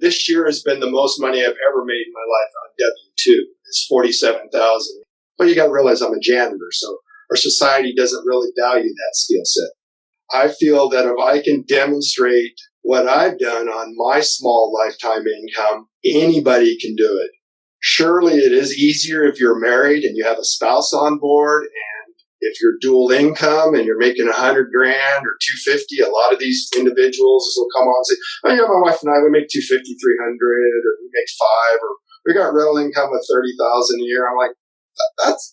this year has been the most money I've ever made in my life on W-2. It's $47,000. But you got to realize I'm a janitor, so our society doesn't really value that skill set. I feel that if I can demonstrate what I've done on my small lifetime income, anybody can do it. Surely it is easier if you're married and you have a spouse on board, and if you're dual income and you're making $100,000 or $250,000, a lot of these individuals will come on and say, "Oh yeah, my wife and I, we make $250,000, $300,000, or we make $5,000, or we got rental income of $30,000 a year." I'm like,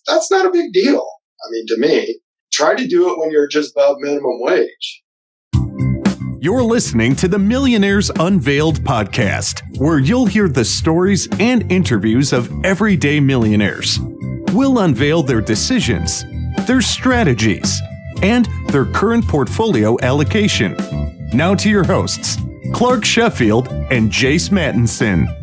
that's not a big deal. I mean, to me, try to do it when you're just above minimum wage. You're listening to the Millionaires Unveiled podcast, where you'll hear the stories and interviews of everyday millionaires. We'll unveil their decisions, their strategies, and their current portfolio allocation. Now to your hosts, Clark Sheffield and Jace Mattinson.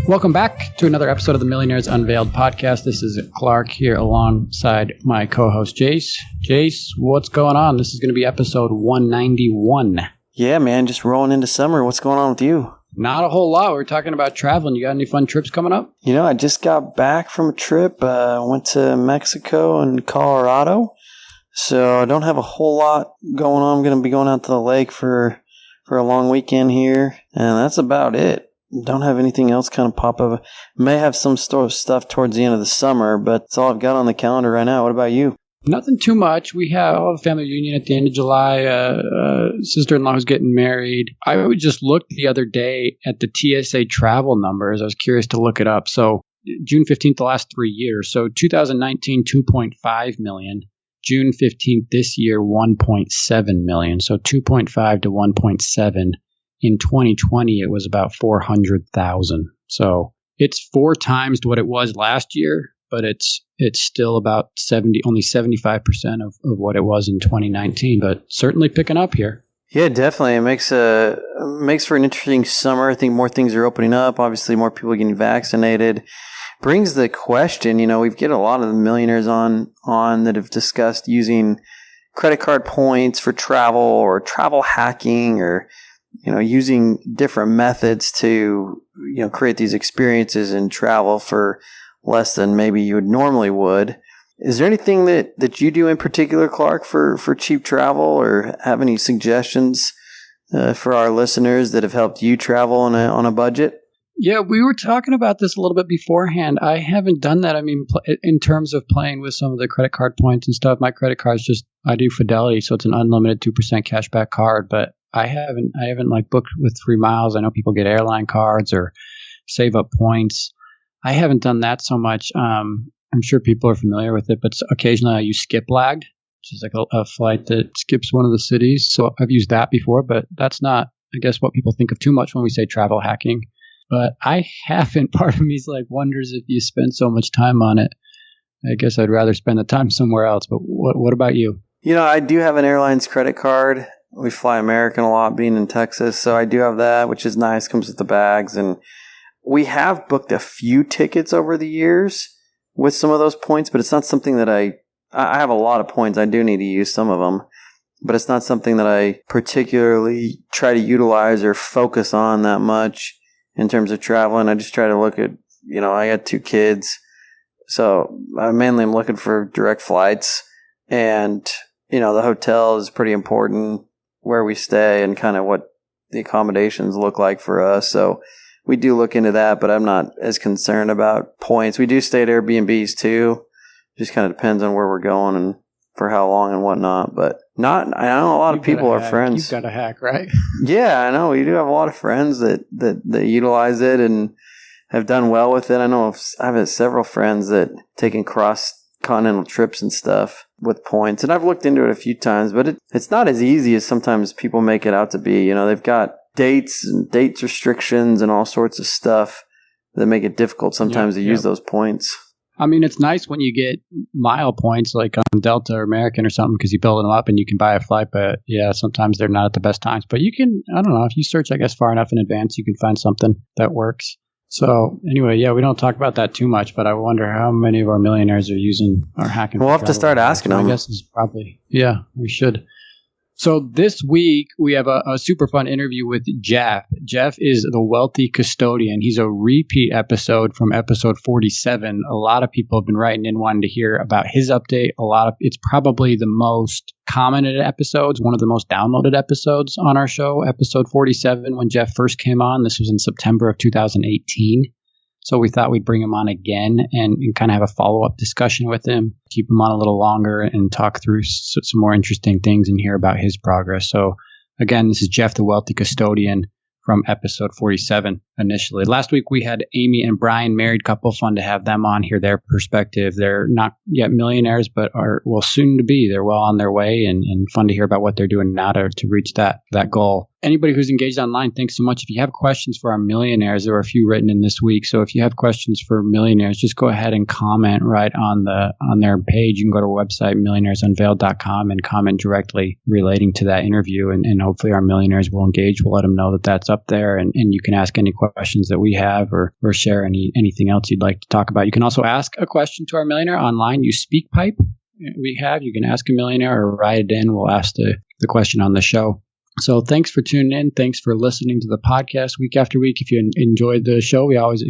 Welcome back to another episode of the Millionaires Unveiled podcast. This is Clark here alongside my co-host Jace. Jace, what's going on? This is going to be episode 191. Yeah, man, just rolling into summer. What's going on with you? Not a whole lot. We're talking about traveling. You got any fun trips coming up? You know, I just got back from a trip. Went to Mexico and Colorado. So I don't have a whole lot going on. I'm going to be going out to the lake for a long weekend here. And that's about it. Don't have anything else kind of pop up. May have some stuff towards the end of the summer, but that's all I've got on the calendar right now. What about you? Nothing too much. We have a family reunion at the end of July. Sister-in-law is getting married. I just looked the other day at the TSA travel numbers. I was curious to look it up. So June 15th, the last 3 years. So 2019, 2.5 million. June 15th this year, 1.7 million. So 2.5 to 1.7. In 2020, it was about 400,000. So it's 4 times what it was last year, but it's still about only 75% of what it was in 2019, but certainly picking up here. Yeah, definitely. It makes for an interesting summer. I think more things are opening up. Obviously, more people are getting vaccinated. Brings the question, we've get a lot of the millionaires on that have discussed using credit card points for travel or travel hacking or using different methods to, create these experiences and travel for less than maybe you normally would. Is there anything that you do in particular, Clark, for cheap travel, or have any suggestions for our listeners that have helped you travel on a budget? Yeah, we were talking about this a little bit beforehand. I haven't done that. I mean, in terms of playing with some of the credit card points and stuff, my credit card is I do Fidelity, so it's an unlimited 2% cashback card, but I haven't like booked with 3 miles. I know people get airline cards or save up points. I haven't done that so much. I'm sure people are familiar with it, but occasionally I use Skip Lagged, which is like a flight that skips one of the cities. So I've used that before, but that's not, I guess, what people think of too much when we say travel hacking. But I haven't. Part of me is like wonders if you spend so much time on it. I guess I'd rather spend the time somewhere else. But what about you? I do have an airline's credit card. We fly American a lot being in Texas, so I do have that, which is nice, comes with the bags. And we have booked a few tickets over the years with some of those points, but it's not something that I have a lot of points. I do need to use some of them, but it's not something that I particularly try to utilize or focus on that much in terms of traveling. I just try to look at, I got 2 kids, so I mainly am looking for direct flights, and, the hotel is pretty important where we stay and kind of what the accommodations look like for us. So we do look into that, but I'm not as concerned about points. We do stay at Airbnbs too. Just kind of depends on where we're going and for how long and whatnot. But I know a lot of people are friends. You've got a hack, right? Yeah, I know. We do have a lot of friends that utilize it and have done well with it. I know I've had several friends that taken cross-continental trips and stuff with points. And I've looked into it a few times, but it's not as easy as sometimes people make it out to be. They've got dates and dates restrictions and all sorts of stuff that make it difficult sometimes to use those points. I mean, it's nice when you get mile points like on Delta or American or something because you build them up and you can buy a flight. But yeah, sometimes they're not at the best times. But you can, I don't know, if you search, I guess, far enough in advance, you can find something that works. So anyway, yeah, we don't talk about that too much, but I wonder how many of our millionaires are using our hacking. We'll have to start asking them. I guess is probably, yeah, we should. So this week we have a super fun interview with Jeff. Jeff is the wealthy custodian. He's a repeat episode from episode 47. A lot of people have been writing in wanting to hear about his update. It's probably the most commented episodes, one of the most downloaded episodes on our show, episode 47, when Jeff first came on. This was in September of 2018. So we thought we'd bring him on again and kind of have a follow-up discussion with him, keep him on a little longer and talk through some more interesting things and hear about his progress. So again, this is Jeff, the wealthy custodian, from episode 47 initially. Last week we had Amy and Brian, married couple. Fun to have them on, hear their perspective. They're not yet millionaires, but will soon to be. They're well on their way, and fun to hear about what they're doing now to reach that goal. Anybody who's engaged online, thanks so much. If you have questions for our millionaires, there are a few written in this week. So if you have questions for millionaires, just go ahead and comment right on their page. You can go to our website, millionairesunveiled.com, and comment directly relating to that interview. And hopefully our millionaires will engage. We'll let them know that that's up there. And you can ask any questions that we have or share anything else you'd like to talk about. You can also ask a question to our millionaire online. Use SpeakPipe. You can ask a millionaire or write it in. We'll ask the question on the show. So thanks for tuning in. Thanks for listening to the podcast week after week. If you enjoyed the show, we always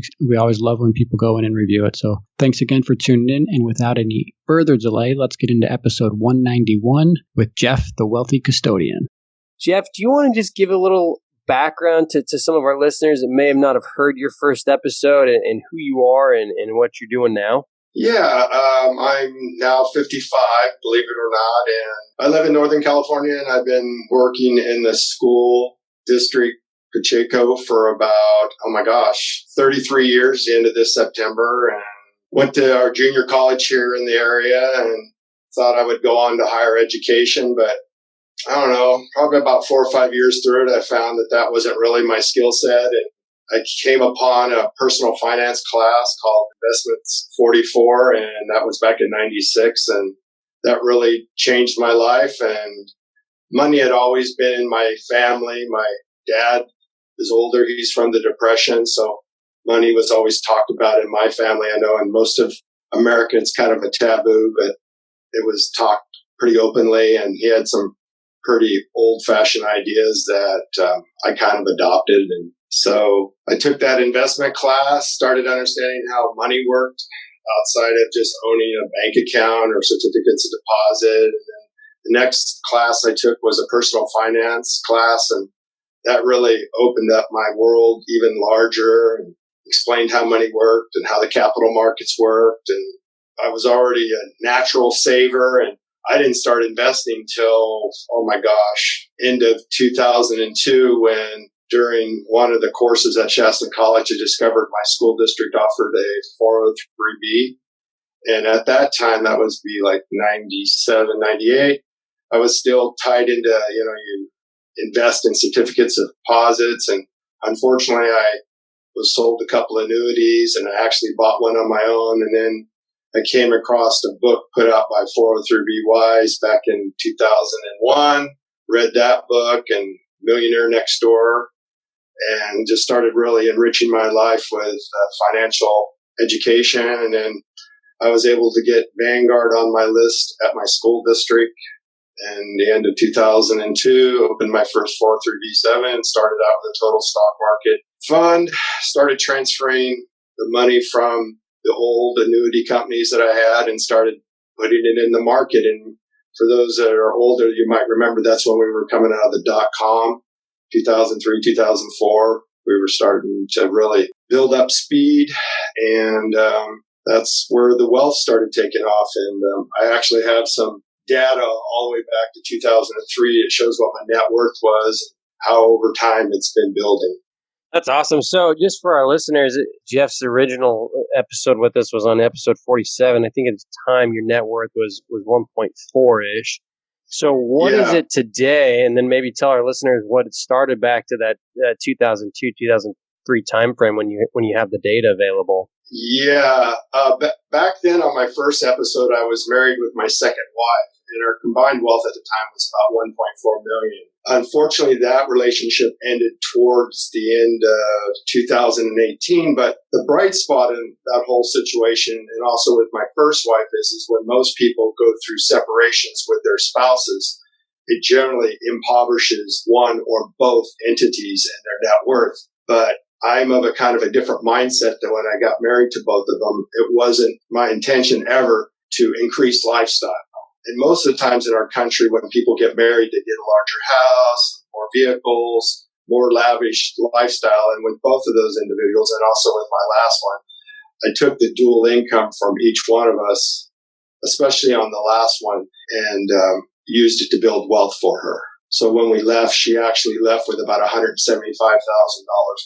love when people go in and review it. So thanks again for tuning in. And without any further delay, let's get into episode 191 with Jeff, the wealthy custodian. Jeff, do you want to just give a little background to some of our listeners that may have not have heard your first episode and who you are and what you're doing now? Yeah, I'm now 55, believe it or not, and I live in Northern California, and I've been working in the school district, Pacheco, for about, 33 years, the end of this September, and went to our junior college here in the area and thought I would go on to higher education, but I don't know, probably about 4 or 5 years through it, I found that wasn't really my skill set, and I came upon a personal finance class called Investments 44, and that was back in 96. And that really changed my life. And money had always been in my family. My dad is older. He's from the Depression. So money was always talked about in my family. I know in most of America, it's kind of a taboo, but it was talked pretty openly. And he had some pretty old-fashioned ideas that I kind of adopted. And so I took that investment class, started understanding how money worked outside of just owning a bank account or certificates of deposit. And then the next class I took was a personal finance class, and that really opened up my world even larger and explained how money worked and how the capital markets worked. And I was already a natural saver, and I didn't start investing till, end of 2002, when during one of the courses at Shasta College, I discovered my school district offered a 403B. And at that time, that was be like 97, 98. I was still tied into, you invest in certificates of deposits. And unfortunately, I was sold a couple annuities, and I actually bought one on my own. And then I came across a book put out by 403BYs back in 2001, read that book and Millionaire Next Door, and just started really enriching my life with financial education. And then I was able to get Vanguard on my list at my school district. And the end of 2002, opened my first 403B7, started out with a total stock market fund, started transferring the money from the old annuity companies that I had and started putting it in the market. And for those that are older, you might remember that's when we were coming out of the dot-com, 2003, 2004. We were starting to really build up speed, and that's where the wealth started taking off. And I actually have some data all the way back to 2003. It shows what my net worth was, how over time it's been building. That's awesome. So just for our listeners, Jeff's original episode with us was on episode 47. I think at the time your net worth was 1.4-ish. So what is it today? And then maybe tell our listeners what it started back to that 2002, 2003 timeframe when you have the data available. Yeah. Back then on my first episode, I was married with my second wife, and our combined wealth at the time was about 1.4 million. Unfortunately, that relationship ended towards the end of 2018. But the bright spot in that whole situation, and also with my first wife, is when most people go through separations with their spouses, it generally impoverishes one or both entities and their net worth. But I'm of a kind of a different mindset than when I got married to both of them. It wasn't my intention ever to increase lifestyle. And most of the times in our country, when people get married, they get a larger house, more vehicles, more lavish lifestyle. And with both of those individuals, and also with my last one, I took the dual income from each one of us, especially on the last one, and used it to build wealth for her. So when we left, she actually left with about $175,000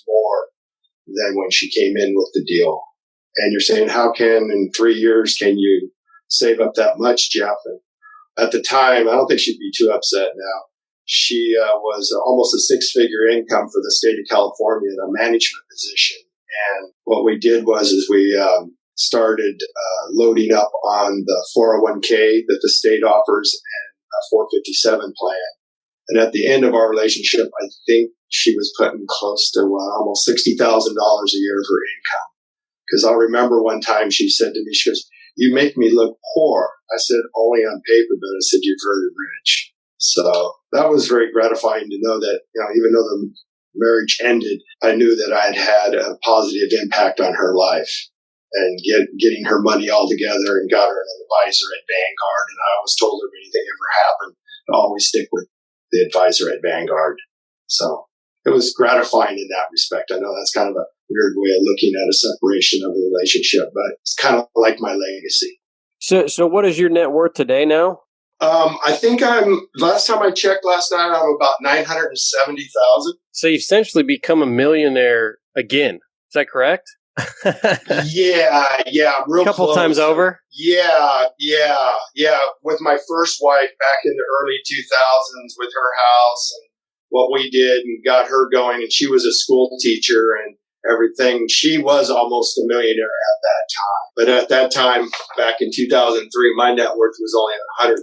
more than when she came in with the deal. And you're saying, how can in 3 years can you save up that much, Jeff? And at the time, I don't think she'd be too upset now. She was almost a six-figure income for the state of California in a management position. And what we did was we started loading up on the 401k that the state offers and a 457 plan. And at the end of our relationship, I think she was putting close to almost $60,000 a year of her income. Because I remember one time she said to me, she goes, "You make me look poor." I said, "Only on paper," but I said, "You're very rich." So that was very gratifying to know that, even though the marriage ended, I knew that I had a positive impact on her life and getting her money all together and got her an advisor at Vanguard. And I always told her if anything ever happened, to always stick with the advisor at Vanguard. So it was gratifying in that respect. I know that's kind of a weird way of looking at a separation of a relationship, but it's kind of like my legacy. So what is your net worth today now? I think last time I checked last night, I'm about 970,000. So you essentially become a millionaire again. Is that correct? Yeah, real couple close. Times over. Yeah. With my first wife back in the early 2000s with her house and what we did and got her going, and she was a school teacher and everything. She was almost a millionaire at that time. But at that time, back in 2003, my net worth was only $136,000.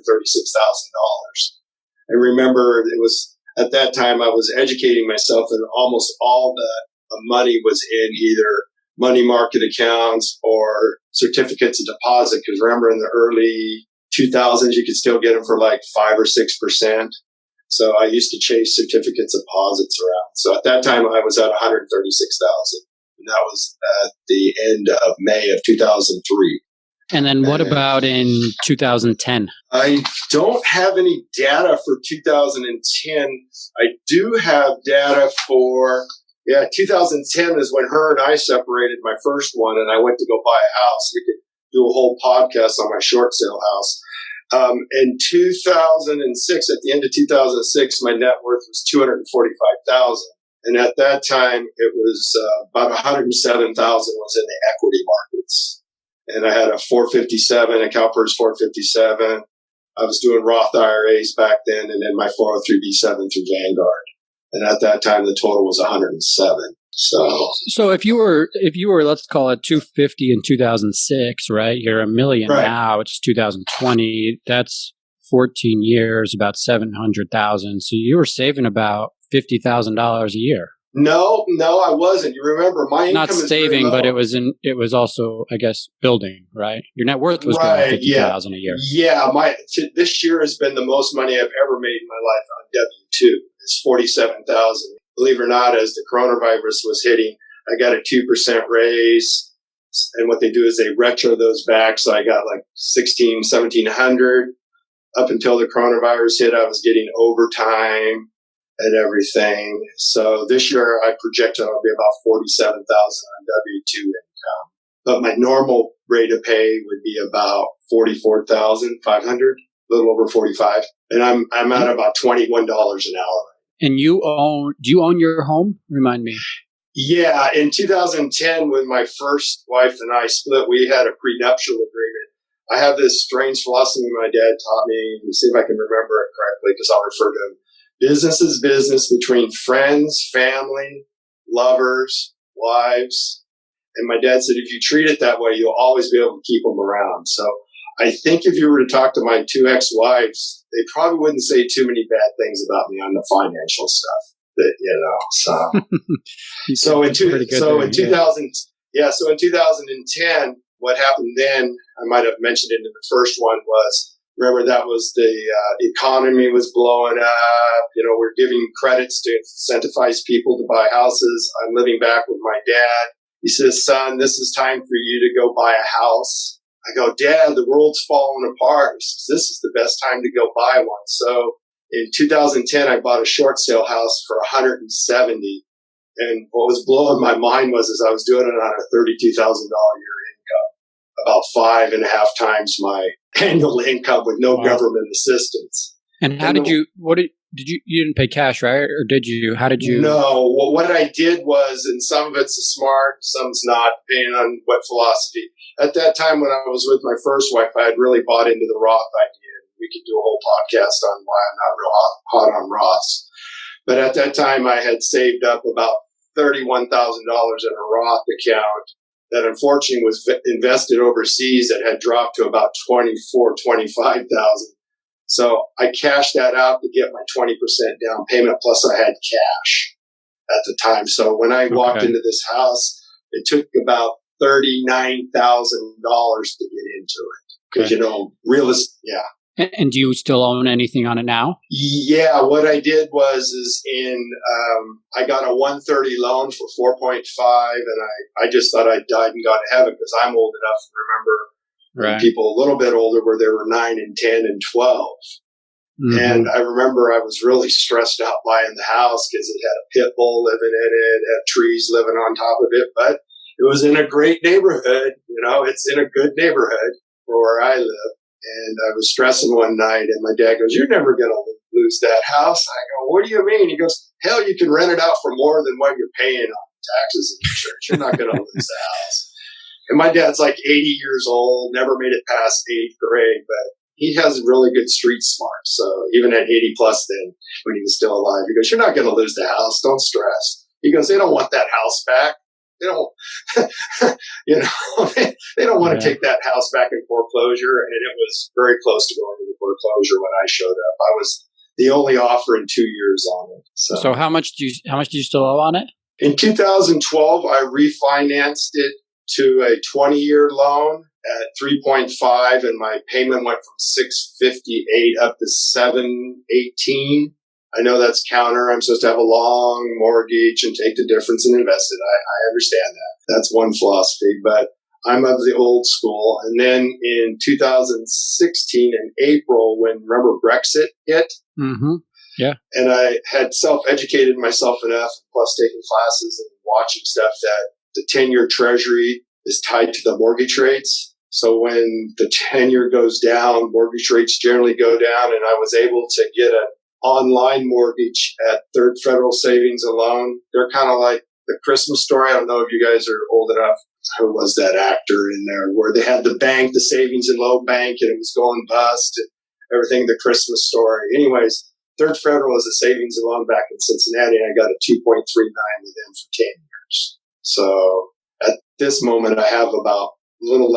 And remember, it was at that time I was educating myself, and almost all the money was in either money market accounts or certificates of deposit. Because remember, in the early 2000s, you could still get them for like 5 or 6%. So I used to chase certificates of deposits around. So at that time, I was at 136,000, and that was at the end of May of 2003. And then what about in 2010? I don't have any data for 2010. I do have data for 2010 is when her and I separated, my first one, and I went to go buy a house. We could do a whole podcast on my short sale house. In 2006, at the end of 2006, my net worth was $245,000. And at that time, it was about $107,000 was in the equity markets. And I had a 457, a CalPERS 457. I was doing Roth IRAs back then, and then my 403b7 through Vanguard. And at that time, the total was 107. So if you were, let's call it 250 in 2006, right? You're a million right now. It's 2020. That's 14 years, about 700,000. So you were saving about $50,000 a year. No, I wasn't. You remember my income not saving, but it was also, I guess, building, right? Your net worth was going 50,000 a year. Yeah, this year has been the most money I've ever made in my life on W-2. It's 47,000. Believe it or not, as the coronavirus was hitting, I got a 2% raise. And what they do is they retro those back. So I got like $1,700. Up until the coronavirus hit, I was getting overtime and everything. So this year I project I'll be about 47,000 on W-2 income. But my normal rate of pay would be about 44,500, a little over 45. And I'm at about $21 an hour. And do you own your home? Remind me. Yeah. In 2010, when my first wife and I split, we had a prenuptial agreement. I have this strange philosophy my dad taught me. Let me see if I can remember it correctly, because I'll refer to him. Business is business between friends, family, lovers, wives. And my dad said, if you treat it that way, you'll always be able to keep them around. So I think if you were to talk to my two ex-wives, they probably wouldn't say too many bad things about me on the financial stuff. So in 2010, what happened then, I might have mentioned it in the first one, was Remember, that was the economy was blowing up. We're giving credits to incentivize people to buy houses. I'm living back with my dad. He says, son, this is time for you to go buy a house. I go, Dad, the world's falling apart. He says, this is the best time to go buy one. So in 2010, I bought a short sale house for $170. And what was blowing my mind was, as I was doing it on a $32,000 a year income, about 5.5 times my annual income with no government assistance. And how did you, you didn't pay cash, right? Or did you? How did you? No. Well, what I did was, and some of it's smart, some's not, depending on what philosophy. At that time, when I was with my first wife, I had really bought into the Roth idea. We could do a whole podcast on why I'm not real hot on Roths. But at that time, I had saved up about $31,000 in a Roth account that unfortunately was invested overseas that had dropped to about $25,000. So I cashed that out to get my 20% down payment, plus I had cash at the time. So when I walked into this house, it took about $39,000 to get into it. Because, yeah. And do you still own anything on it now? Yeah, what I did was I got a 130 loan for 4.5, and I just thought I died and gone to heaven because I'm old enough to remember when people a little bit older where they were 9 and 10 and 12. Mm-hmm. And I remember I was really stressed out buying the house because it had a pit bull living in it, had trees living on top of it, but it was in a great neighborhood. It's in a good neighborhood for where I live. And I was stressing one night, and my dad goes, "You're never going to lose that house." I go, "What do you mean?" He goes, "Hell, you can rent it out for more than what you're paying on taxes and insurance. You're not going to lose the house." And my dad's like 80 years old, never made it past 8th grade, but he has really good street smart. So even at 80 plus then, when he was still alive, he goes, "You're not going to lose the house. Don't stress." He goes, "They don't want that house back. They don't, they don't want to take that house back in foreclosure." And it was very close to going into foreclosure when I showed up. I was the only offer in 2 years on it. So how much do you still owe on it? In 2012, I refinanced it to a 20-year loan at 3.5, and my payment went from $658 up to $718. I know that's counter. I'm supposed to have a long mortgage and take the difference and invest it. I understand that. That's one philosophy, but I'm of the old school. And then in 2016, in April, remember Brexit hit? Mm-hmm. Yeah. And I had self-educated myself enough, plus taking classes and watching stuff, that the 10-year treasury is tied to the mortgage rates. So when the 10-year goes down, mortgage rates generally go down, and I was able to get an online mortgage at Third Federal Savings and Loan. They're kind of like the Christmas Story. I don't know if you guys are old enough. Who was that actor in there where they had the bank, the Savings and Loan Bank, and it was going bust and everything, the Christmas Story. Anyways, Third Federal is a savings and loan back in Cincinnati, and I got a 2.39 with them for 10 years. So at this moment, I have about a little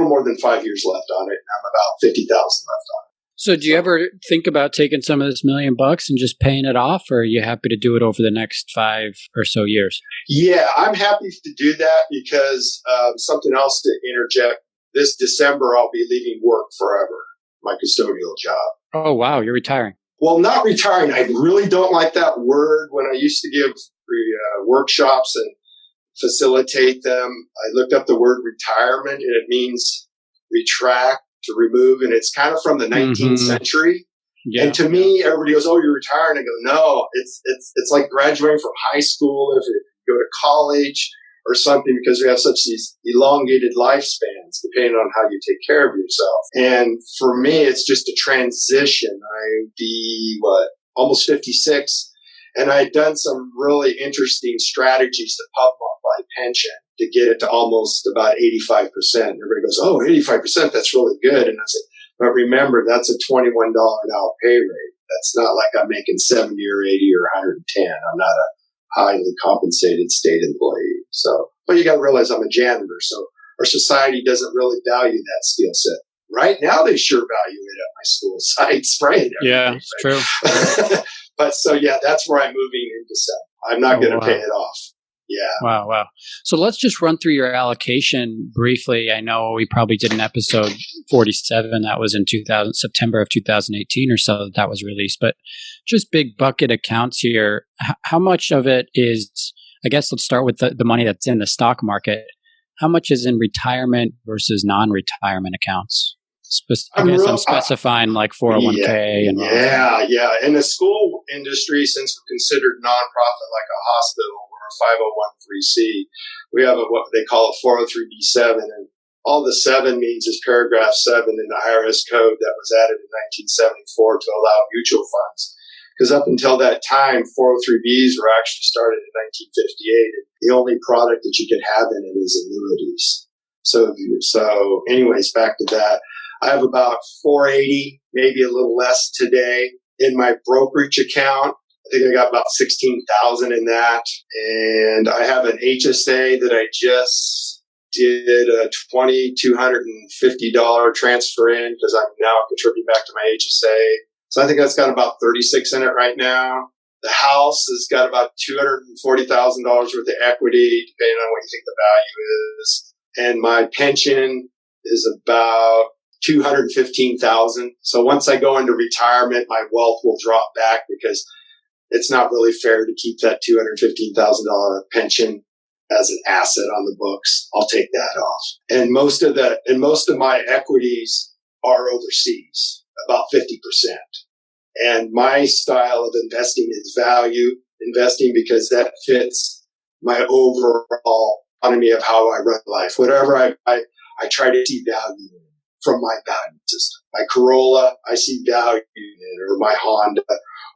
more than 5 years left on it, and I'm about 50,000 left on it. So do you ever think about taking some of this $1 million and just paying it off, or are you happy to do it over the next 5 or so years? Yeah, I'm happy to do that because something else to interject. This December, I'll be leaving work forever, my custodial job. Oh, wow. You're retiring. Well, not retiring. I really don't like that word. When I used to give workshops and facilitate them, I looked up the word retirement, and it means retract, to remove, and it's kind of from the 19th century. Yeah. And to me, everybody goes, "Oh, you're retiring." I go, "No, it's like graduating from high school, if you go to college or something, because we have such these elongated lifespans depending on how you take care of yourself." And for me, it's just a transition. I'd be almost 56, and I had done some really interesting strategies to pump up my pension to get it to almost about 85%. Everybody goes, "Oh, 85%, that's really good." And I say, but remember, that's a $21 an hour pay rate. That's not like I'm making 70 or 80 or 110. I'm not a highly compensated state employee. So, but you got to realize I'm a janitor. So our society doesn't really value that skill set. Right now, they sure value it at my school site, spraying everything. Yeah, it's true. But so, yeah, that's where I'm moving in December. I'm not going to pay it off. Yeah. Wow. So let's just run through your allocation briefly. I know we probably did an episode 47 that was in September of 2018 or so that was released, but just big bucket accounts here. How much of it is, I guess let's start with the money that's in the stock market. How much is in retirement versus non-retirement accounts? I'm specifying like 401k and yeah. In the school industry, since we're considered nonprofit like a hospital, we're a 501(c), we have what they call a 403b7, and all the 7 means is paragraph 7 in the IRS code that was added in 1974 to allow mutual funds. Because up until that time, 403bs were actually started in 1958, and the only product that you could have in it is annuities. So anyways, back to that. I have about 480, maybe a little less today in my brokerage account. I think I got about 16,000 in that. And I have an HSA that I just did a $2,250 transfer in because I'm now contributing back to my HSA. So I think that's got about 36 in it right now. The house has got about $240,000 worth of equity, depending on what you think the value is. And my pension is about $215,000. So once I go into retirement, my wealth will drop back because it's not really fair to keep that $215,000 pension as an asset on the books. I'll take that off. And most of my equities are overseas, about 50%. And my style of investing is value investing because that fits my overall economy of how I run life. Whatever I try to see value in from my value system. My Corolla, I see value in it, or my Honda,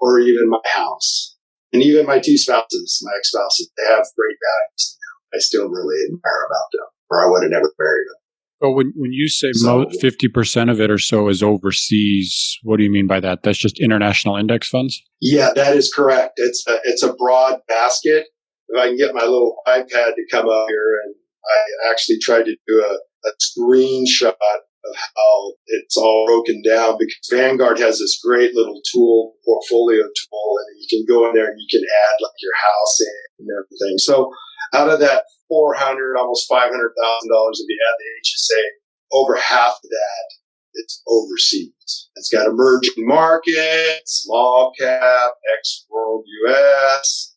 or even my house. And even my 2 spouses, my ex-spouses, they have great values in them. I still really admire about them, or I would have never married them. But when you say 50% of it or so is overseas, what do you mean by that? That's just international index funds? Yeah, that is correct. It's a broad basket. If I can get my little iPad to come up here, and I actually tried to do a screenshot of how it's all broken down, because Vanguard has this great little portfolio tool, and you can go in there and you can add like your house in and everything. So out of that $400,000, almost $500,000, if you add the HSA, over half of that, it's overseas. It's got emerging markets, small cap, ex-world US,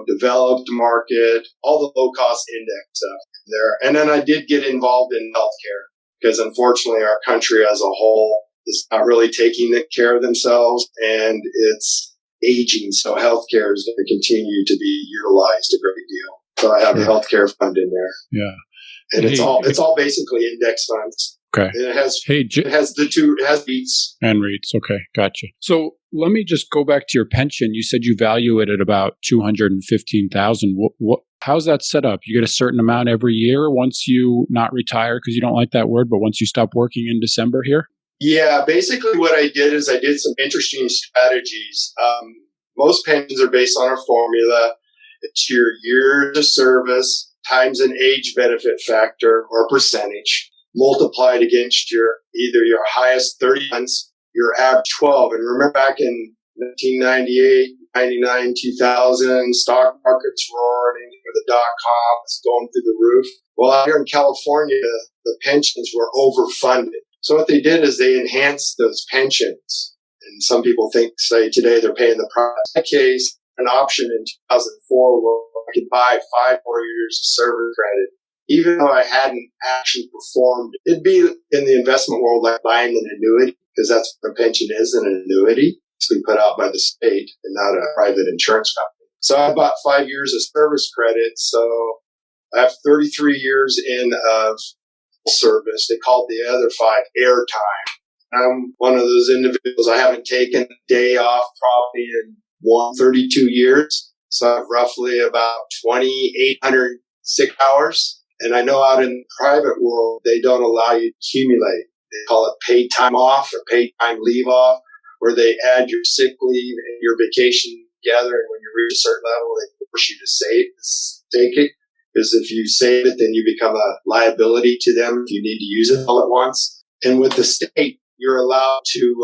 developed market, all the low-cost index stuff there. And then I did get involved in healthcare, because unfortunately our country as a whole is not really taking care of themselves, and it's aging. So healthcare is going to continue to be utilized a great deal. So I have a healthcare fund in there. Yeah. And it's all basically index funds. Okay. And it has beats. And REITs. Okay. Gotcha. So let me just go back to your pension. You said you value it at about $215,000. How's that set up? You get a certain amount every year once you not retire, because you don't like that word, but once you stop working in December here? Yeah, basically what I did is I did some interesting strategies. Most pensions are based on a formula. It's your years of service times an age benefit factor or percentage multiplied against either your highest 30 months, your average 12. And remember back in 1998, 99, 2000, stock markets roaring, the .com was going through the roof. Well, out here in California, the pensions were overfunded. So what they did is they enhanced those pensions. And some people say today they're paying the price. In that case, an option in 2004 where I could buy 5 more years of service credit, even though I hadn't actually performed. It'd be in the investment world like buying an annuity, because that's what a pension is, an annuity. It's been put out by the state and not a private insurance company. So I bought 5 years of service credit. So I have 33 years in of service. They called the other 5 airtime. I'm one of those individuals. I haven't taken a day off probably in 32 years. So I have roughly about 2,800 sick hours. And I know out in the private world, they don't allow you to accumulate. They call it paid time off or paid time leave off, where they add your sick leave and your vacation together. And when you reach a certain level, they force you to take it. Because if you save it, then you become a liability to them if you need to use it all at once. And with the state, you're allowed to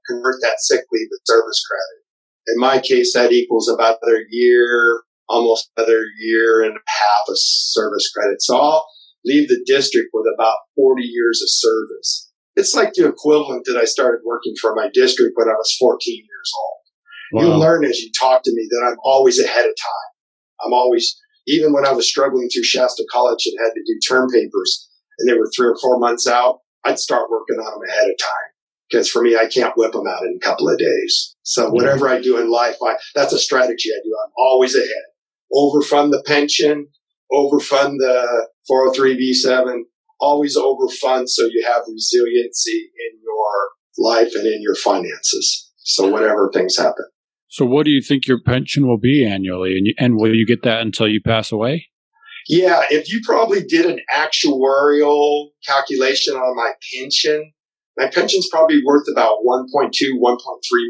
convert that sick leave to service credit. In my case, that equals about another year, almost another year and a half of service credit. So I'll leave the district with about 40 years of service. It's like the equivalent that I started working for my district when I was 14 years old. Wow. You'll learn as you talk to me that I'm always ahead of time. I'm always, even when I was struggling through Shasta College and had to do term papers and they were 3 or 4 months out, I'd start working on them ahead of time. Because for me, I can't whip them out in a couple of days. So whatever I do in life, that's a strategy I do. I'm always ahead. Overfund the pension, overfund the 403b7, always overfund so you have resiliency in your life and in your finances. So whenever things happen. So what do you think your pension will be annually? And will you get that until you pass away? Yeah, if you probably did an actuarial calculation on my pension's probably worth about 1.2, 1.3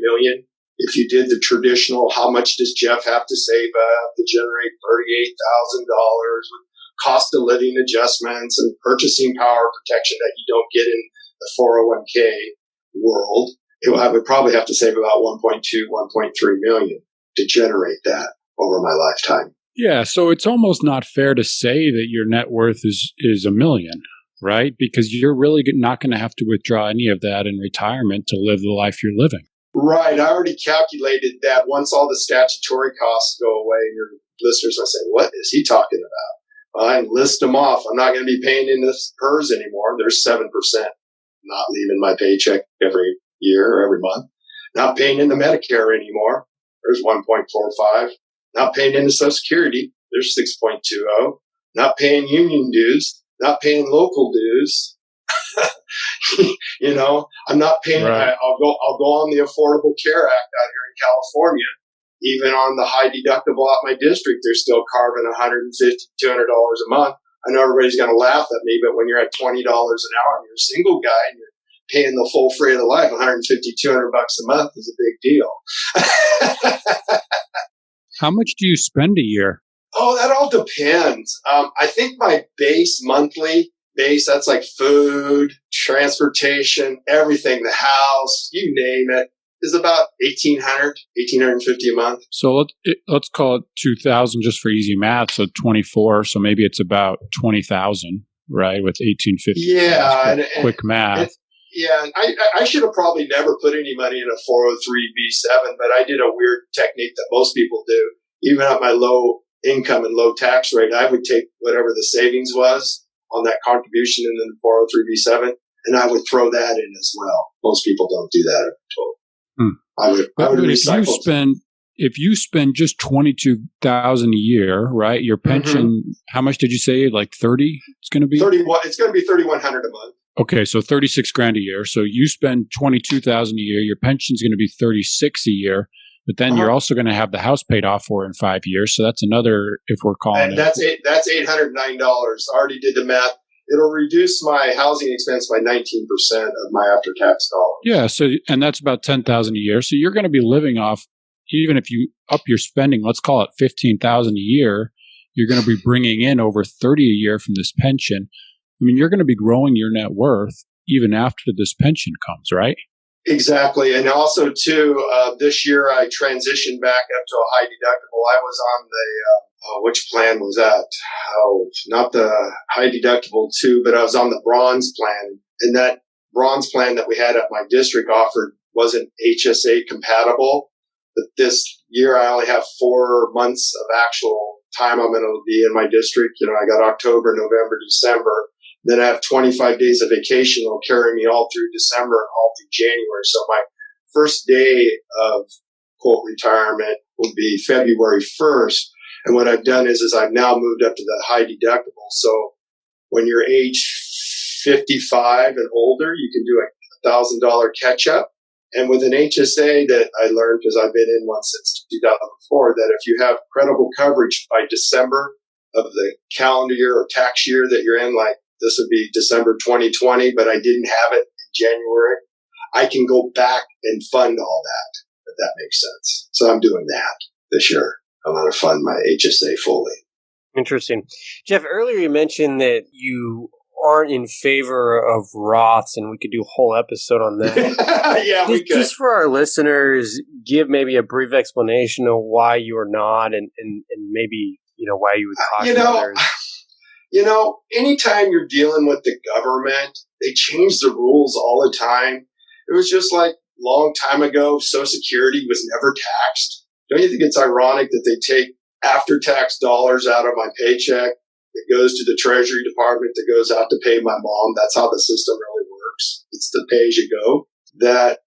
million. If you did the traditional, how much does Jeff have to save up to generate $38,000 with cost of living adjustments and purchasing power protection that you don't get in the 401k world, I would probably have to save about 1.2, 1.3 million to generate that over my lifetime. Yeah, so it's almost not fair to say that your net worth is $1 million. Right? Because you're really not going to have to withdraw any of that in retirement to live the life you're living. Right. I already calculated that once all the statutory costs go away, your listeners will say, what is he talking about? Well, I list them off. I'm not going to be paying into PERS anymore. There's 7% not leaving my paycheck every year or every month. Not paying into Medicare anymore. There's 1.45. Not paying into Social Security. There's 6.20. Not paying union dues. Not paying local dues. I'm not paying. Right. I'll go on the Affordable Care Act out here in California. Even on the high deductible at my district, they're still carving $150, $200 a month. I know everybody's going to laugh at me, but when you're at $20 an hour and you're a single guy and you're paying the full freight of life, $150, $200 a month is a big deal. How much do you spend a year? Oh, that all depends. I think my monthly base, that's like food, transportation, everything, the house, you name it, is about $1,850 a month. So let's call it 2,000 just for easy math. So 24. So maybe it's about 20,000, right? With 1,850. Yeah. Quick math. And I should have probably never put any money in a 403b7, but I did a weird technique that most people do. Even at my low income and low tax rate, I would take whatever the savings was on that contribution in the 403b7, and I would throw that in as well. Most people don't do that. I would recycle. If you spend just $22,000 a year, right? Your pension, how much did you say? Like 30? It's going to be 31. It's going to be $3,100 a month. Okay, so $36,000 a year. So you spend $22,000 a year. Your pension's going to be $36,000 a year. But then you're also going to have the house paid off for in 5 years. So that's another, if we're calling it. That's $809. I already did the math. It'll reduce my housing expense by 19% of my after-tax dollars. Yeah. So, and that's about $10,000 a year. So you're going to be living off, even if you up your spending, let's call it $15,000 a year, you're going to be bringing in over $30,000 a year from this pension. I mean, you're going to be growing your net worth even after this pension comes, right? Exactly. And also, too, this year I transitioned back up to a high deductible. I was on the, which plan was that? Oh, not the high deductible, too, but I was on the bronze plan. And that bronze plan that we had at my district offered wasn't HSA compatible. But this year I only have 4 months of actual time I'm going to be in my district. I got October, November, December. Then I have 25 days of vacation that will carry me all through December and all through January. So my first day of, quote, retirement will be February 1st. And what I've done is I've now moved up to the high deductible. So when you're age 55 and older, you can do a $1,000 catch up. And with an HSA that I learned, because I've been in one since 2004, that if you have credible coverage by December of the calendar year or tax year that you're in, like this would be December 2020, but I didn't have it in January, I can go back and fund all that, if that makes sense. So I'm doing that this year. I'm going to fund my HSA fully. Interesting. Jeff, earlier you mentioned that you aren't in favor of Roths, and we could do a whole episode on that. Yeah, we could. Just for our listeners, give maybe a brief explanation of why you are not, and maybe why you would caution others. Anytime you're dealing with the government, they change the rules all the time. It was just like a long time ago, Social Security was never taxed. Don't you think it's ironic that they take after-tax dollars out of my paycheck that goes to the Treasury Department that goes out to pay my mom? That's how the system really works. It's the pay-as-you-go. That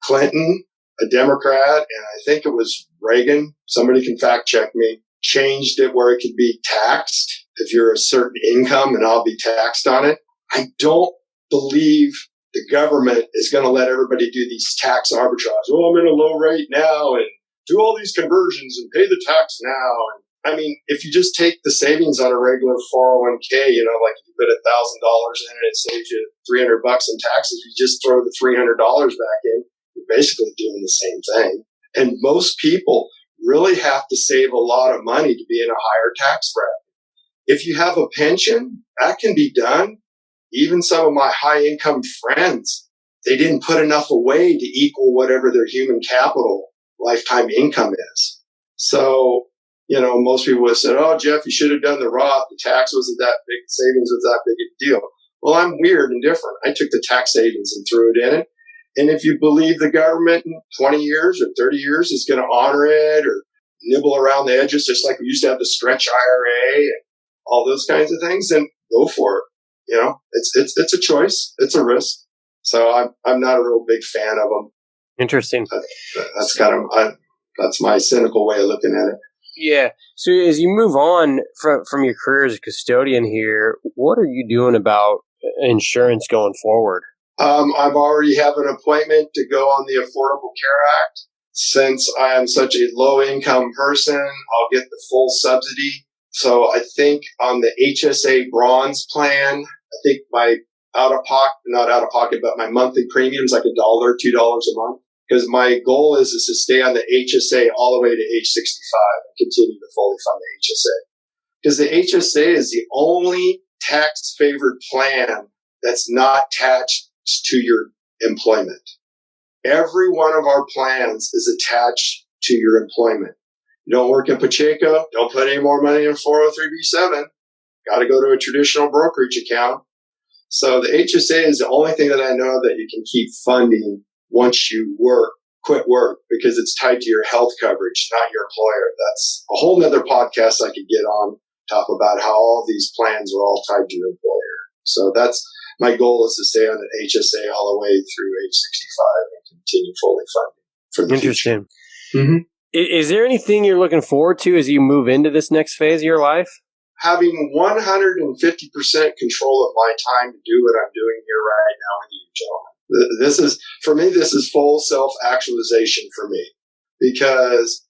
Clinton, a Democrat, and I think it was Reagan, somebody can fact-check me, changed it where it could be taxed if you're a certain income, and I'll be taxed on it. I don't believe the government is going to let everybody do these tax arbitrage. Well, I'm in a low rate now and do all these conversions and pay the tax now. And I mean, if you just take the savings on a regular 401k, like if you put $1,000 in it, it saves you $300 in taxes. You just throw the $300 back in. You're basically doing the same thing. And most people really have to save a lot of money to be in a higher tax bracket. If you have a pension, that can be done. Even some of my high income friends, they didn't put enough away to equal whatever their human capital lifetime income is. So, most people would have said, oh, Jeff, you should have done the Roth. The tax wasn't that big. Savings was that big a deal. Well, I'm weird and different. I took the tax savings and threw it in it. And if you believe the government in 20 years or 30 years is going to honor it or nibble around the edges, just like we used to have the stretch IRA and all those kinds of things, then go for it. It's a choice. It's a risk. So I'm not a real big fan of them. Interesting. That's that's my cynical way of looking at it. Yeah. So as you move on from your career as a custodian here, what are you doing about insurance going forward? I've already have an appointment to go on the Affordable Care Act. Since I am such a low income person, I'll get the full subsidy. So I think on the HSA bronze plan, I think my not out of pocket, but my monthly premium is like $1, $2 a month. Because my goal is to stay on the HSA all the way to age 65 and continue to fully fund the HSA. Because the HSA is the only tax favored plan that's not attached to your employment. Every one of our plans is attached to your employment. You don't work in Pacheco, don't put any more money in 403b7. Got to go to a traditional brokerage account. So the HSA is the only thing that I know that you can keep funding once you quit work, because it's tied to your health coverage, not your employer. That's a whole nother podcast I could get on, talk about how all these plans are all tied to your employer. So that's my goal, is to stay on an HSA all the way through age 65 and continue fully funding for the Interesting. future. Mm-hmm. Is there anything you're looking forward to as you move into this next phase of your life? Having 150% control of my time to do what I'm doing here right now with you, gentlemen. This is full self-actualization for me, because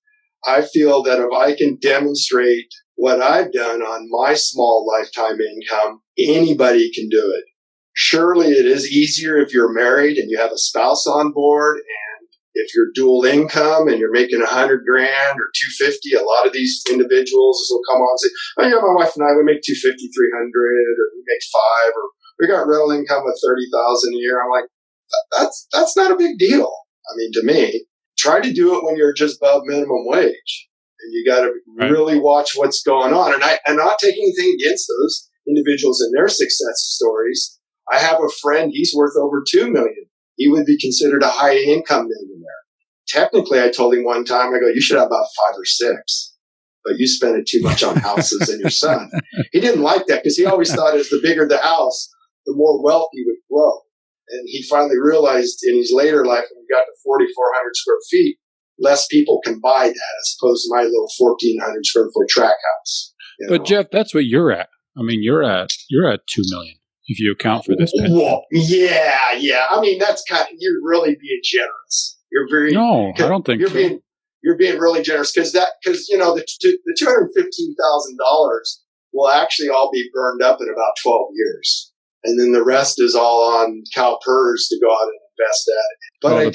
I feel that if I can demonstrate what I've done on my small lifetime income, anybody can do it. Surely it is easier if you're married and you have a spouse on board, and if you're dual income and you're making $100,000 or $250,000, a lot of these individuals will come on and say, "Oh yeah, my wife and I, we make $250,000, $300,000, or we make $5,000, or we got rental income of $30,000 a year." I'm like, that's not a big deal. I mean, to me, try to do it when you're just above minimum wage, and you got to really watch what's going on. And I'm not taking anything against those individuals and their success stories. I have a friend; he's worth over $2 million. He would be considered a high income millionaire. Technically, I told him one time, I go, "You should have about 5 or 6, but you spend it too much on houses and your son." He didn't like that, because he always thought as the bigger the house, the more wealth he would grow. And he finally realized in his later life, when he got to 4,400 square feet, less people can buy that as opposed to my little 1,400 square foot track house. But Jeff, that's what you're at. I mean, you're at $2 million if you account for this pension. Well, yeah. I mean, that's you're really being generous. You're very I don't think so. You're being really generous, because the $215,000 will actually all be burned up in about 12 years. And then the rest is all on CalPERS to go out and invest that. But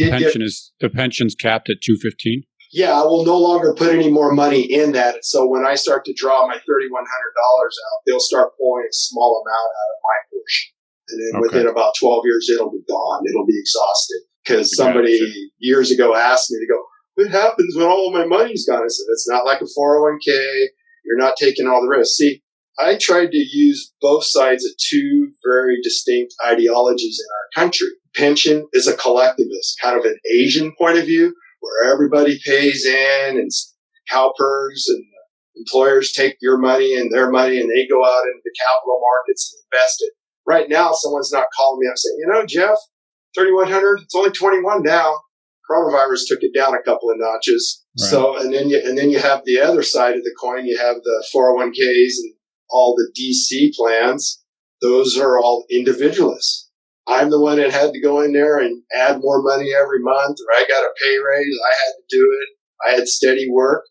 the pension's capped at $215,000. Yeah, I will no longer put any more money in that. So when I start to draw my $3,100 out, they'll start pulling a small amount out of my portion. And then within about 12 years, it'll be gone. It'll be exhausted. Because somebody years ago asked me to go, what happens when all of my money's gone? I said, it's not like a 401k. You're not taking all the risk. See, I tried to use both sides of two very distinct ideologies in our country. Pension is a collectivist, kind of an Asian point of view, where everybody pays in and CalPERS and employers take your money and their money and they go out into the capital markets and invest it. Right now, someone's not calling me up saying, Jeff, 3,100, it's only 21 now. Coronavirus took it down a couple of notches. Right. So, and then you have the other side of the coin. You have the 401ks and all the DC plans. Those are all individualists. I'm the one that had to go in there and add more money every month, or I got a pay raise. I had to do it. I had steady work.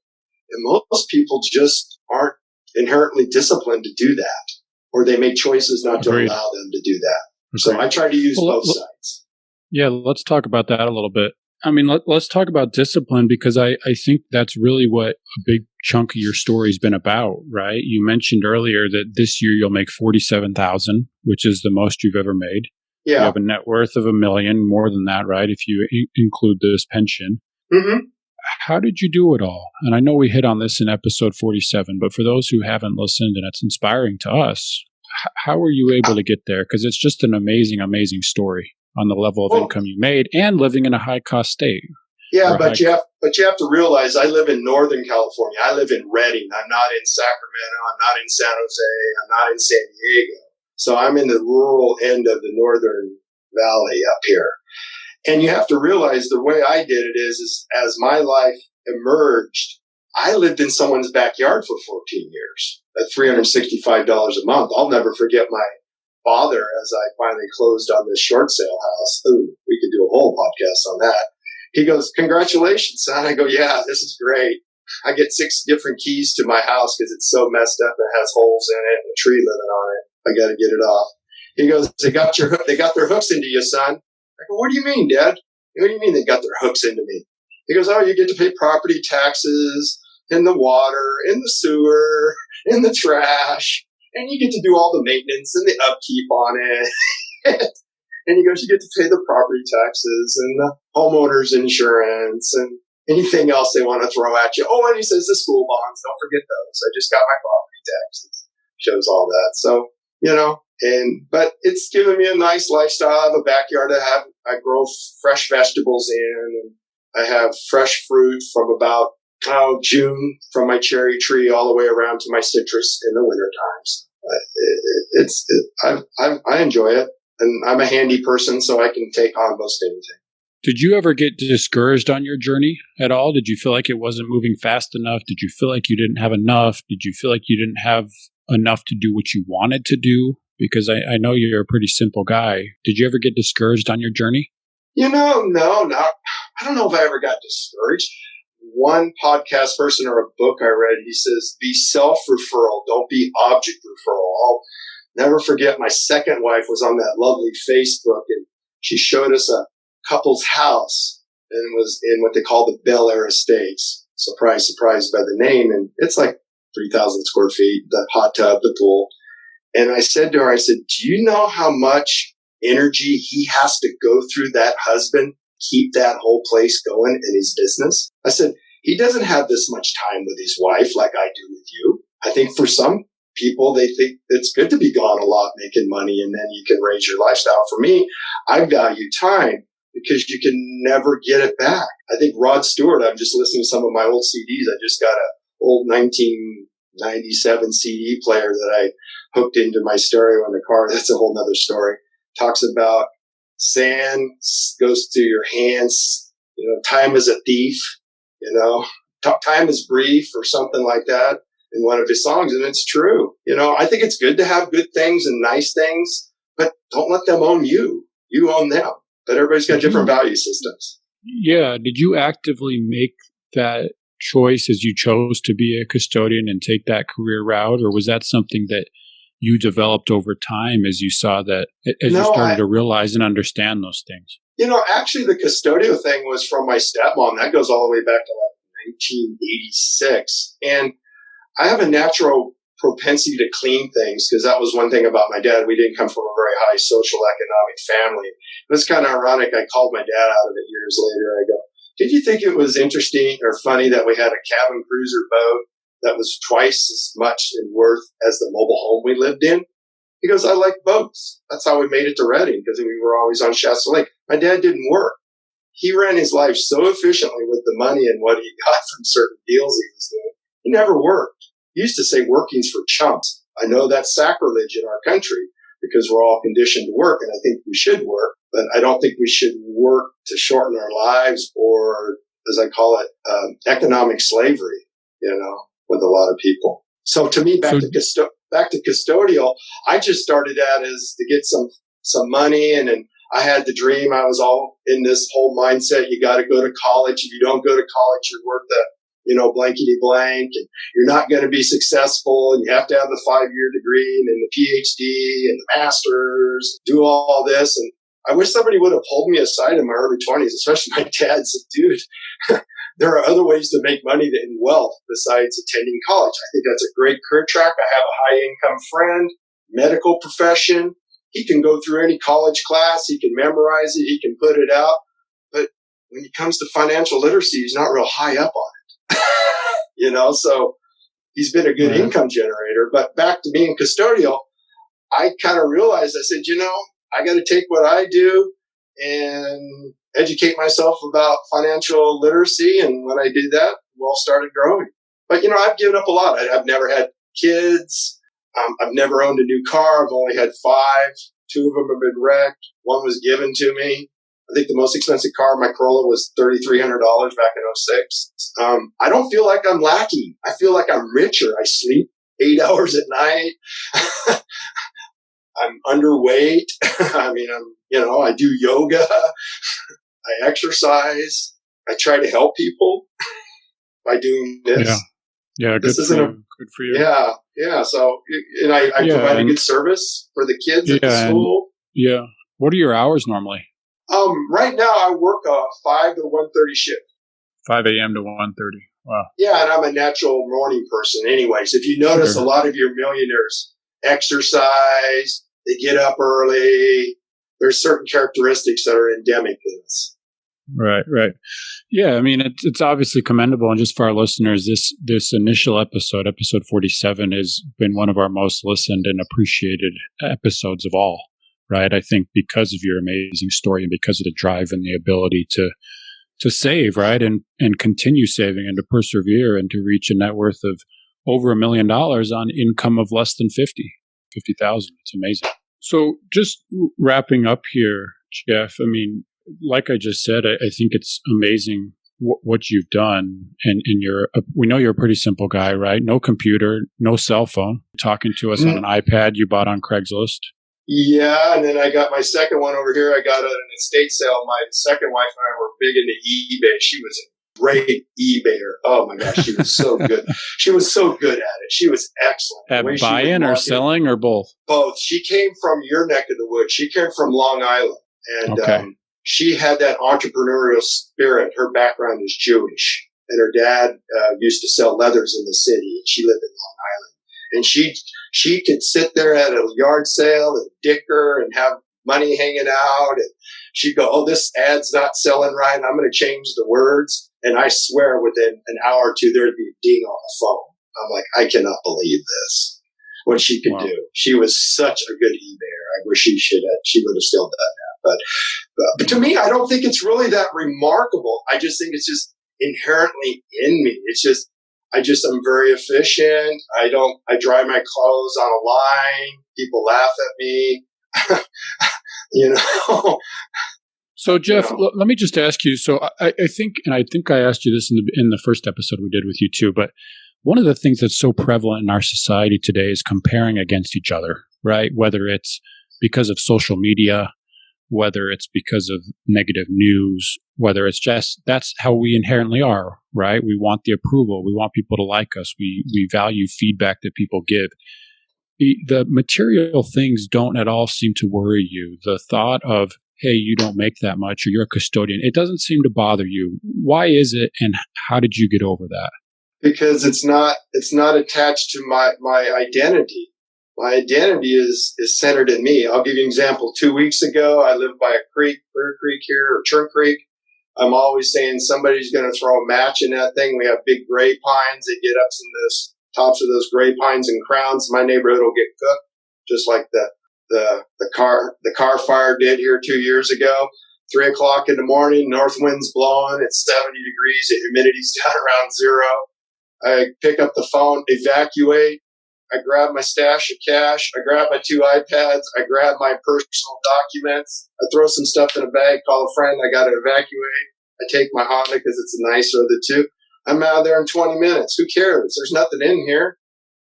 And most people just aren't inherently disciplined to do that, or they make choices not to allow them to do that. So I try to use both sides. Yeah, let's talk about that a little bit. I mean, let's talk about discipline, because I think that's really what a big chunk of your story has been about, right? You mentioned earlier that this year you'll make $47,000, which is the most you've ever made. Yeah. You have a net worth of $1 million, more than that, right? If you include this pension. Mm-hmm. How did you do it all? And I know we hit on this in episode 47, but for those who haven't listened and it's inspiring to us, how were you able to get there? Because it's just an amazing, amazing story on the level of income you made and living in a high-cost state. Yeah, but you have to realize I live in Northern California. I live in Redding. I'm not in Sacramento. I'm not in San Jose. I'm not in San Diego. So I'm in the rural end of the Northern Valley up here. And you have to realize the way I did it is as my life emerged, I lived in someone's backyard for 14 years at $365 a month. I'll never forget my father as I finally closed on this short sale house. Ooh, we could do a whole podcast on that. He goes, congratulations, son. I go, yeah, this is great. I get 6 different keys to my house because it's so messed up. It has holes in it and a tree living on it. I got to get it off. He goes, they got their hooks into you, son. I go, what do you mean, Dad? What do you mean they got their hooks into me? He goes, oh, you get to pay property taxes in the water, in the sewer, in the trash, and you get to do all the maintenance and the upkeep on it. And he goes, you get to pay the property taxes and the homeowner's insurance and anything else they want to throw at you. Oh, and he says the school bonds, don't forget those. I just got my property taxes. Shows all that. So, but it's given me a nice lifestyle. I have a backyard I grow fresh vegetables in, and I have fresh fruit from about June from my cherry tree all the way around to my citrus in the winter times. I enjoy it, and I'm a handy person, so I can take on most anything. Did you ever get discouraged on your journey at all? Did you feel like it wasn't moving fast enough? Did you feel like you didn't have enough? Did you feel like you didn't have enough to do what you wanted to do? Because I know you're a pretty simple guy. Did you ever get discouraged on your journey? No, not. I don't know if I ever got discouraged. One podcast person or a book I read, he says, be self-referral, don't be object referral. I'll never forget my second wife was on that lovely Facebook, and she showed us a couple's house, and it was in what they call the Bel Air Estates. Surprise, surprise by the name. And it's like 3,000 square feet, the hot tub, the pool. And I said to her, do you know how much energy he has to go through that husband, keep that whole place going in his business? I said, he doesn't have this much time with his wife like I do with you. I think for some people, they think it's good to be gone a lot making money and then you can raise your lifestyle. For me, I value time because you can never get it back. I think Rod Stewart, I'm just listening to some of my old CDs. I just got an old 1997 CD player that I hooked into my stereo in the car. That's a whole nother story. Talks about sand goes through your hands. Time is a thief. Time is brief or something like that in one of his songs. And it's true. I think it's good to have good things and nice things, but don't let them own you. You own them. But everybody's got different value systems. Yeah. Did you actively make that choice as you chose to be a custodian and take that career route? Or was that something that you developed over time as you saw that, as you started to realize and understand those things? Actually, the custodial thing was from my stepmom. That goes all the way back to 1986. And I have a natural propensity to clean things, because that was one thing about my dad. We didn't come from a very high social economic family. It was kind of ironic. I called my dad out of it years later. I go, did you think it was interesting or funny that we had a cabin cruiser boat that was twice as much in worth as the mobile home we lived in? He goes, I like boats. That's how we made it to Reading, because we were always on Shasta Lake. My dad didn't work. He ran his life so efficiently with the money and what he got from certain deals he was doing. He never worked. He used to say working's for chumps. I know that's sacrilege in our country because we're all conditioned to work, and I think we should work, but I don't think we should work to shorten our lives or, as I call it, economic slavery, with a lot of people. So to me, back to custodial, I just started that as to get some money, and then I had the dream. I was all in this whole mindset. You got to go to college. If you don't go to college, you're worth the, blankety blank, and you're not going to be successful. And you have to have the 5-year degree and then the PhD and the master's, do all this. And I wish somebody would have pulled me aside in my early 20s, especially my dad said, dude, there are other ways to make money and wealth besides attending college. I think that's a great career track. I have a high income friend, medical profession. He can go through any college class. He can memorize it. He can put it out. But when it comes to financial literacy, he's not real high up on it. So he's been a good income generator. But back to being custodial, I kind of realized, I said, I got to take what I do and educate myself about financial literacy. And when I did that, wealth started growing. But, I've given up a lot. I've never had kids. I've never owned a new car. I've only had 5. 2 of them have been wrecked. 1 was given to me. I think the most expensive car, my Corolla, was $3,300 back in 2006. I don't feel like I'm lacking. I feel like I'm richer. I sleep 8 hours at night. I'm underweight. I do yoga. I exercise. I try to help people by doing this. Yeah, good for you. Yeah. So, and I provide a good service for the kids at the school. Yeah. What are your hours normally? Right now I work a 5 to 1:30 shift. 5 a.m. to 1:30. Wow. Yeah, and I'm a natural morning person anyways. If you notice, a lot of your millionaires exercise, they get up early. There's certain characteristics that are endemic to this. Right. Yeah, it's obviously commendable. And just for our listeners, this initial episode 47, has been one of our most listened and appreciated episodes of all. Right. I think because of your amazing story and because of the drive and the ability to save, right, and continue saving and to persevere and to reach a net worth of over $1 million on income of less than 50,000. It's amazing. So just wrapping up here, Jeff, like I just said, I think it's amazing what you've done. And we know you're a pretty simple guy, right? No computer, no cell phone, talking to us on an iPad you bought on Craigslist. Yeah, and then I got my second one over here. I got it at an estate sale. My second wife and I were big into eBay. She was a great eBayer. Oh my gosh, she was so good. She was so good at it. She was excellent. At buying or selling or both? Both. She came from your neck of the woods. She came from Long Island. And she had that entrepreneurial spirit. Her background is Jewish. And her dad used to sell leathers in the city. She lived in Long Island. And she could sit there at a yard sale and dicker and have money hanging out. And she'd go, oh, this ad's not selling right. I'm going to change the words. And I swear within an hour or two, there'd be a ding on the phone. I'm like, I cannot believe this, what she could do. She was such a good eBayer. I wish she would have still done that. But to me, I don't think it's really that remarkable. I just think it's just inherently in me. It's just, I'm very efficient. I dry my clothes on a line. People laugh at me. So Jeff, let me just ask you. So I think I asked you this in the first episode we did with you too, but one of the things that's so prevalent in our society today is comparing against each other, right? Whether it's because of social media, whether it's because of negative news, whether it's just, that's how we inherently are, right? We want the approval. We want people to like us. We value feedback that people give. The material things don't at all seem to worry you. The thought of, hey, you don't make that much or you're a custodian, it doesn't seem to bother you. Why is it, and how did you get over that? because it's not attached to my identity. My identity is centered in me. I'll give you an example. 2 weeks ago, I lived by a creek, Clear Creek here, or Churn Creek. I'm always saying somebody's going to throw a match in that thing. We have big gray pines. They get up in the tops of those gray pines and crowns. My neighborhood will get cooked, just like the car fire did here 2 years ago. 3 o'clock in the morning, north wind's blowing. It's 70 degrees. The humidity's down around 0. I pick up the phone, evacuate. I grab my stash of cash. I grab my 2 iPads. I grab my personal documents. I throw some stuff in a bag, call a friend. I got to evacuate. I take my Honda because it's the nicer of the two. I'm out of there in 20 minutes. Who cares? There's nothing in here.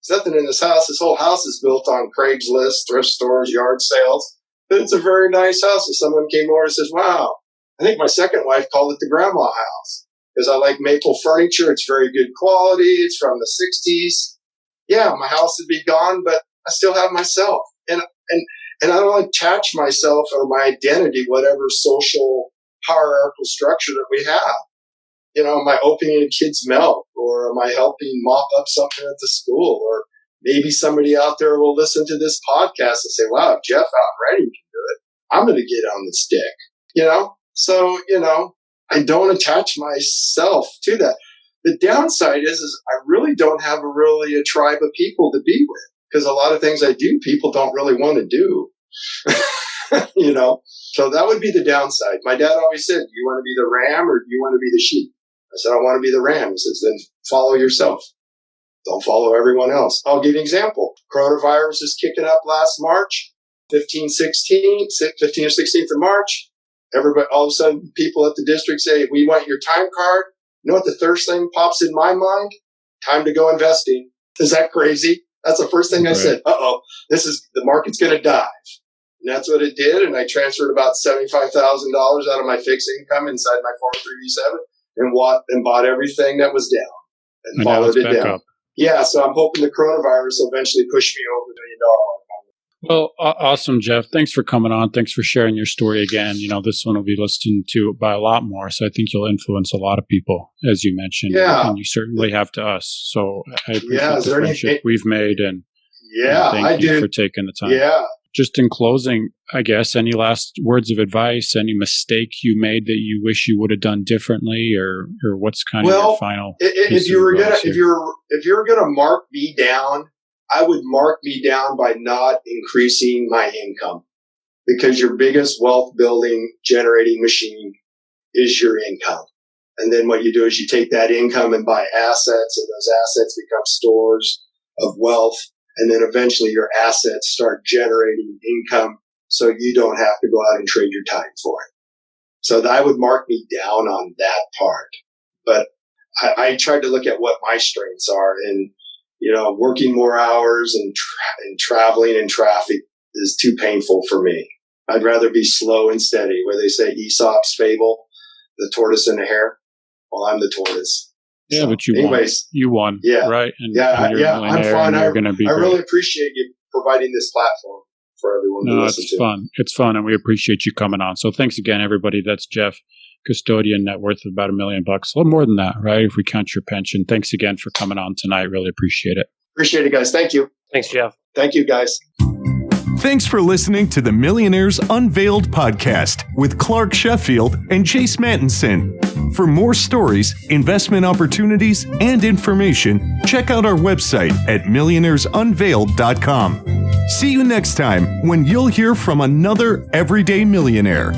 There's nothing in this house. This whole house is built on Craigslist, thrift stores, yard sales. But it's a very nice house. If someone came over and says, wow, I think my second wife called it the grandma house because I like maple furniture. It's very good quality. It's from the 60s. Yeah, my house would be gone, but I still have myself. And I don't attach myself or my identity, whatever social hierarchical structure that we have. You know, am I opening a kid's milk, or am I helping mop up something at the school? Or maybe somebody out there will listen to this podcast and say, wow, if Jeff Outrighting can do it, I'm going to get on the stick. You know? So, you know, I don't attach myself to that. The downside is I really don't have a tribe of people to be with, because a lot of things I do, people don't really want to do, you know? So that would be the downside. My dad always said, do you want to be the ram or do you want to be the sheep? I said, I want to be the ram. He says, then follow yourself. Don't follow everyone else. I'll give you an example. Coronavirus is kicking up last March, 15th or 16th of March. Everybody, all of a sudden, people at the district say, we want your time card. You know what the first thing pops in my mind? Time to go investing. Is that crazy? That's the first thing I said. The market's going to dive. And that's what it did. And I transferred about $75,000 out of my fixed income inside my 403b7 and bought everything that was down and followed it down. Up. Yeah. So I'm hoping the coronavirus will eventually push me over $1 million. Well, awesome, Jeff. Thanks for coming on. Thanks for sharing your story again. You know, this one will be listened to by a lot more. So I think you'll influence a lot of people, as you mentioned. Yeah. And you certainly have to us. So I appreciate the friendship we've made. And thank you for taking the time. Yeah. Just in closing, I guess, any last words of advice, any mistake you made that you wish you would have done differently, or what's kind of your final? If you were gonna mark me down, I would mark me down by not increasing my income, because your biggest wealth building generating machine is your income. And then what you do is you take that income and buy assets, and those assets become stores of wealth. And then eventually your assets start generating income so you don't have to go out and trade your time for it. So I would mark me down on that part. But I tried to look at what my strengths are, and you know, working more hours and traveling in traffic is too painful for me. I'd rather be slow and steady, where they say Aesop's fable, the tortoise and the hare. Well, I'm the tortoise. Yeah, so, but you won. Yeah. Right. And I'm fun. I really appreciate you providing this platform for everyone to listen to. It's fun. It's fun. And we appreciate you coming on. So thanks again, everybody. That's Jeff, Custodian, net worth of about $1 million. A little more than that, right? If we count your pension. Thanks again for coming on tonight. Really appreciate it. Appreciate it, guys. Thank you. Thanks, Jeff. Thank you, guys. Thanks for listening to the Millionaires Unveiled podcast with Clark Sheffield and Chase Mattinson. For more stories, investment opportunities, and information, check out our website at millionairesunveiled.com. See you next time when you'll hear from another everyday millionaire.